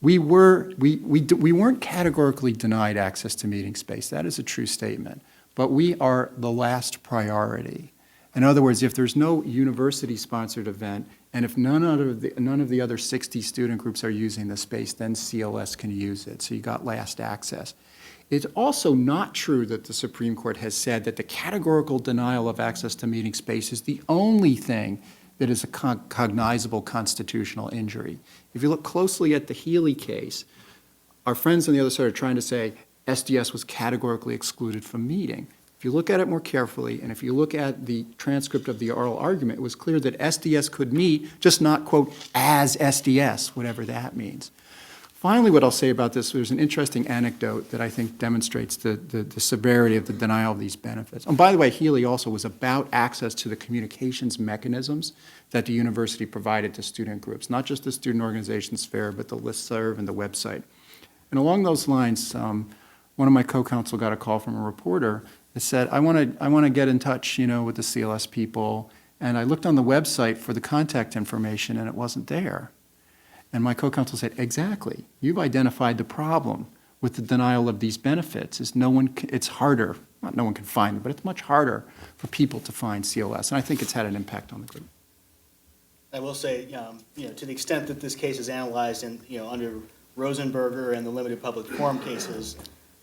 we weren't categorically denied access to meeting space. That is a true statement. But we are the last priority. In other words, if there's no university-sponsored event, and if none of the other 60 student groups are using the space, then CLS can use it. So you got last access. It's also not true that the Supreme Court has said that the categorical denial of access to meeting space is the only thing that is a cognizable constitutional injury. If you look closely at the Healy case, our friends on the other side are trying to say SDS was categorically excluded from meeting. If you look at it more carefully, and if you look at the transcript of the oral argument, it was clear that SDS could meet, just not, quote, as SDS, whatever that means. Finally, what I'll say about this, there's an interesting anecdote that I think demonstrates the severity of the denial of these benefits. And by the way, Healy also was about access to the communications mechanisms that the university provided to student groups, not just the student organizations fair, but the listserv and the website. And along those lines, one of my co-counsel got a call from a reporter that said, I want to get in touch, with the CLS people. And I looked on the website for the contact information, and it wasn't there. And my co-counsel said, exactly. You've identified the problem with the denial of these benefits. Is it's harder, not no one can find it, but it's much harder for people to find CLS. And I think it's had an impact on the group. I will say, to the extent that this case is analyzed in, under Rosenberger and the limited public forum cases,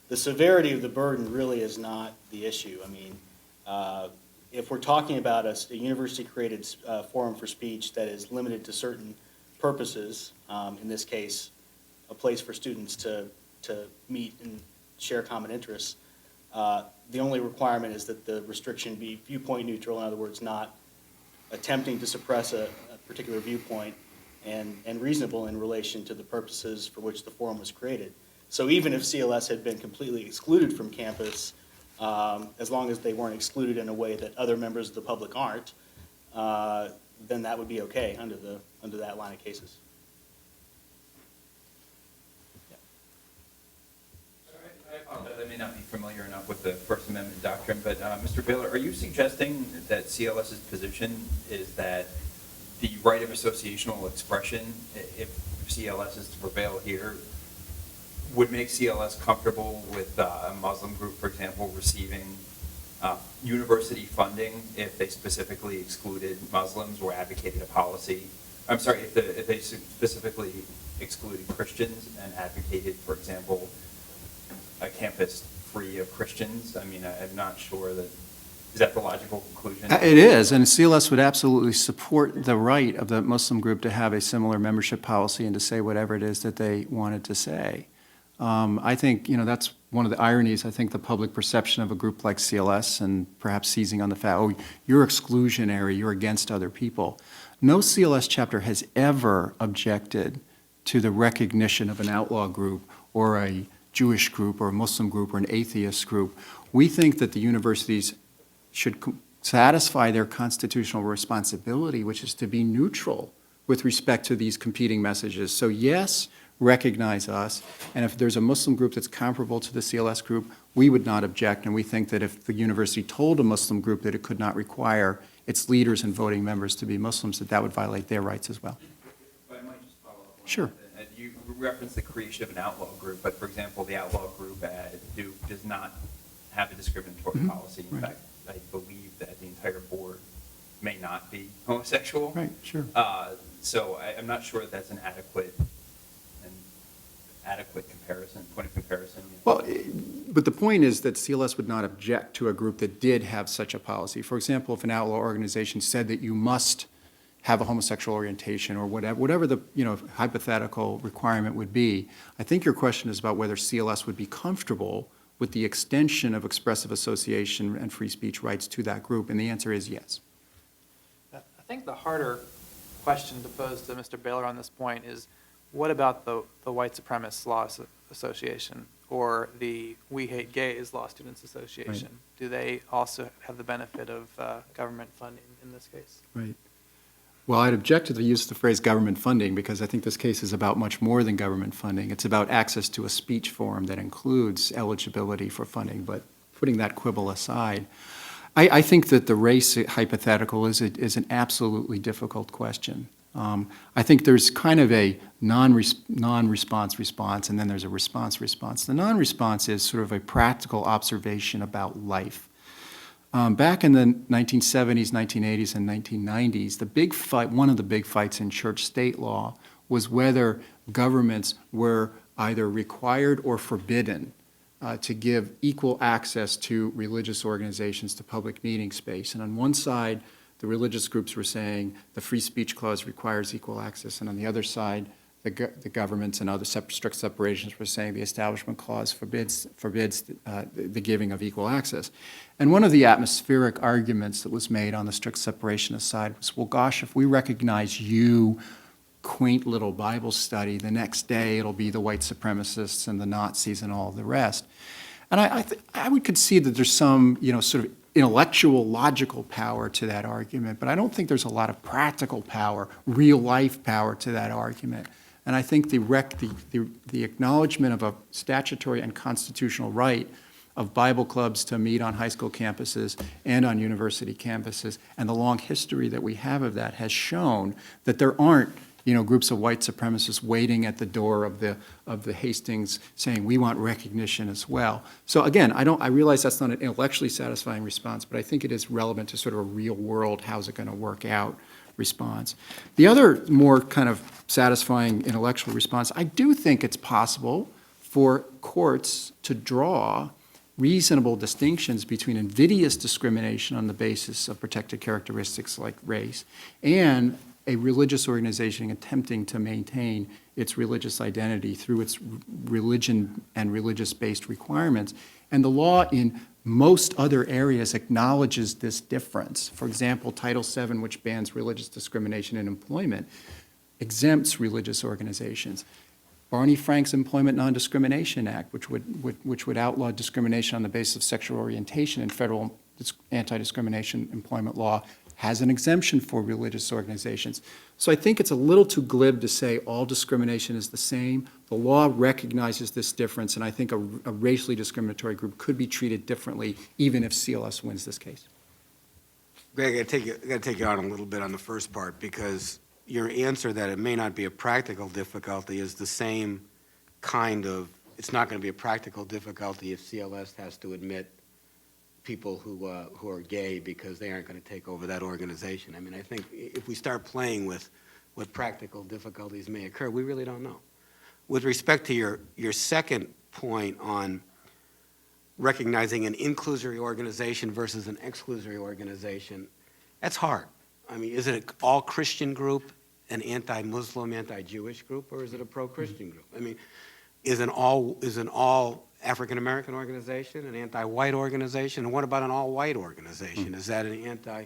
the severity of the burden really is not the issue. I mean, if we're talking about a university-created forum for speech that is limited to certain purposes, in this case, a place for students to meet and share common interests, the only requirement is that the restriction be viewpoint neutral, in other words, not attempting to suppress a particular viewpoint, and reasonable in relation to the purposes for which the forum was created. So even if CLS had been completely excluded from campus, as long as they weren't excluded in a way that other members of the public aren't, then that would be okay under that line of cases. I apologize, I may not be familiar enough with the First Amendment doctrine, but Mr. Baylor, are you suggesting that CLS's position is that the right of associational expression, if CLS is to prevail here, would make CLS comfortable with a Muslim group, for example, receiving university funding if they specifically excluded Muslims or advocated a policy? I'm sorry, if they specifically excluded Christians and advocated, for example, a campus free of Christians? I mean, I'm not sure that, is that the logical conclusion? It is, and CLS would absolutely support the right of the Muslim group to have a similar membership policy and to say whatever it is that they wanted to say. I think, that's one of the ironies. I think the public perception of a group like CLS and perhaps seizing on the fact, oh, you're exclusionary, you're against other people. No CLS chapter has ever objected to the recognition of an outlaw group or a Jewish group or a Muslim group or an atheist group. We think that the universities should satisfy their constitutional responsibility, which is to be neutral with respect to these competing messages. So yes, recognize us, and if there's a Muslim group that's comparable to the CLS group, we would not object, and we think that if the university told a Muslim group that it could not require its leaders and voting members to be Muslims, that would violate their rights as well. But I might just follow up on Sure. that. You referenced the creation of an outlaw group, but for example, the outlaw group at Duke does not have a discriminatory policy. In fact, I believe that the entire board may not be homosexual. Right, sure. So I'm not sure that's an adequate comparison, point of comparison. Well, but the point is that CLS would not object to a group that did have such a policy. For example, if an outlaw organization said that you must have a homosexual orientation or whatever the hypothetical requirement would be, I think your question is about whether CLS would be comfortable with the extension of expressive association and free speech rights to that group, and the answer is yes. I think the harder question to pose to Mr. Baylor on this point is, what about the White Supremacist Law Association or the We Hate Gays Law Students Association? Right. Do they also have the benefit of government funding in this case? Right. Well, I'd object to the use of the phrase government funding because I think this case is about much more than government funding. It's about access to a speech forum that includes eligibility for funding, but putting that quibble aside, I think that the race hypothetical is an absolutely difficult question. I think there's kind of a non-response response, and then there's a response response. The non-response is sort of a practical observation about life. Back in the 1970s, 1980s, and 1990s, the big fight, one of the big fights in church-state law was whether governments were either required or forbidden to give equal access to religious organizations to public meeting space. And on one side, the religious groups were saying the free speech clause requires equal access, and on the other side, the governments and other strict separations were saying the establishment clause forbids the giving of equal access. And one of the atmospheric arguments that was made on the strict separation side was, well, gosh, if we recognize you, quaint little Bible study, the next day it'll be the white supremacists and the Nazis and all the rest. And I would concede that there's some, sort of intellectual, logical power to that argument, but I don't think there's a lot of practical power, real-life power to that argument. And I think the acknowledgement of a statutory and constitutional right of Bible clubs to meet on high school campuses and on university campuses, and the long history that we have of that has shown that there aren't groups of white supremacists waiting at the door of the Hastings saying, we want recognition as well. So again, I realize that's not an intellectually satisfying response, but I think it is relevant to sort of a real world, how's it going to work out response. The other more kind of satisfying intellectual response, I do think it's possible for courts to draw reasonable distinctions between invidious discrimination on the basis of protected characteristics like race and a religious organization attempting to maintain its religious identity through its religion and religious-based requirements. And the law in most other areas acknowledges this difference. For example, Title VII, which bans religious discrimination in employment, exempts religious organizations. Barney Frank's Employment Non-Discrimination Act, which would outlaw discrimination on the basis of sexual orientation in federal anti-discrimination employment law, has an exemption for religious organizations. So I think it's a little too glib to say all discrimination is the same. The law recognizes this difference, and I think a racially discriminatory group could be treated differently even if CLS wins this case. Greg, I got to take you on a little bit on the first part, because your answer that it may not be a practical difficulty is the same kind of, it's not going to be a practical difficulty if CLS has to admit people who are gay because they aren't going to take over that organization. I mean, I think if we start playing with what practical difficulties may occur, we really don't know. With respect to your second point on recognizing an inclusory organization versus an exclusory organization, that's hard. I mean, is it an all-Christian group, an anti-Muslim, anti-Jewish group, or is it a pro-Christian group? I mean, is an all African-American organization, an anti-white organization, and what about an all-white organization? Is that an anti?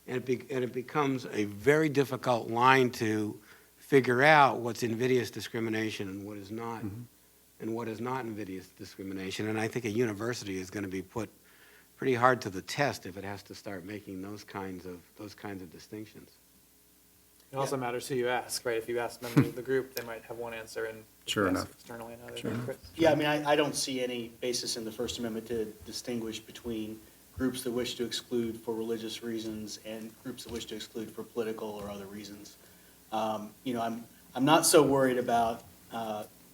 And it becomes a very difficult line to figure out what's invidious discrimination and what is not, and what is not invidious discrimination. And I think a university is going to be put pretty hard to the test if it has to start making those kinds of distinctions. It also matters who you ask, right? If you ask members of the group, they might have one answer, and if Sure you ask enough. externally another. Sure enough. Chris? Yeah, I mean, I don't see any basis in the First Amendment to distinguish between groups that wish to exclude for religious reasons and groups that wish to exclude for political or other reasons. I'm not so worried about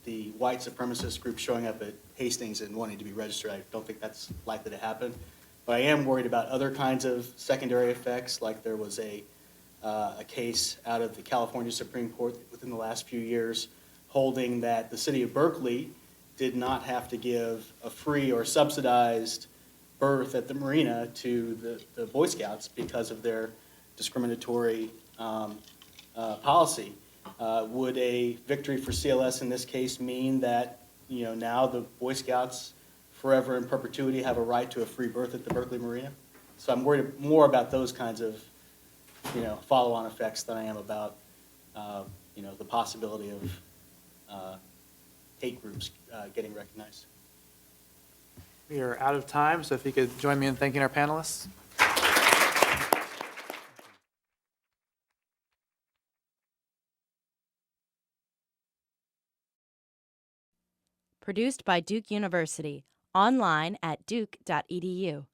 the white supremacist group showing up at Hastings and wanting to be registered. I don't think that's likely to happen. But I am worried about other kinds of secondary effects, like there was a case out of the California Supreme Court within the last few years holding that the city of Berkeley did not have to give a free or subsidized berth at the marina to the Boy Scouts because of their discriminatory policy. Would a victory for CLS in this case mean that now the Boy Scouts forever in perpetuity have a right to a free berth at the Berkeley Marina? So I'm worried more about those kinds of follow-on effects than I am about the possibility of hate groups getting recognized. We are out of time, so if you could join me in thanking our panelists. Produced by Duke University. Online at duke.edu.